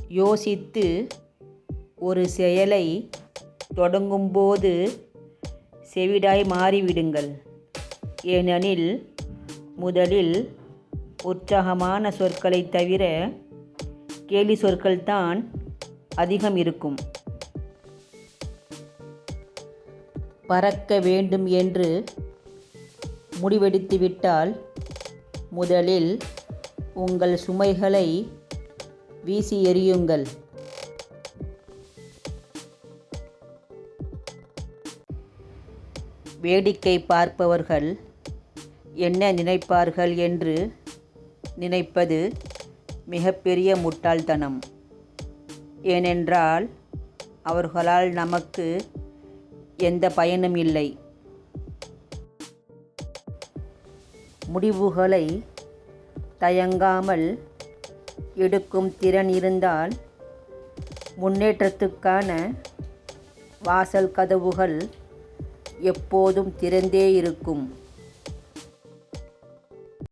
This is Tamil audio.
யோசித்து ஒரு செயலை தொடங்கும்போது செவிடாய் மாறிவிடுங்கள். ஏனெனில் முதலில் உற்சாகமான சொற்களை தவிர கேலி சொற்கள்தான் அதிகம் இருக்கும். பறக்க வேண்டும் என்று முடிவெடுத்துவிட்டால் முதலில் உங்கள் சுமைகளை வீசி எறியுங்கள். வேடிக்கை பார்ப்பவர்கள் என்ன நினைப்பார்கள் என்று நினைப்பது மிகப்பெரிய முட்டாள்தனம். ஏனென்றால் அவர்களால் நமக்கு எந்த பயனும் இல்லை. முடிவுகளை தயங்காமல் எடுக்கும் திறன் இருந்தால் முன்னேற்றத்துக்கான வாசல் கதவுகள் எப்போதும் திறந்தே இருக்கும்.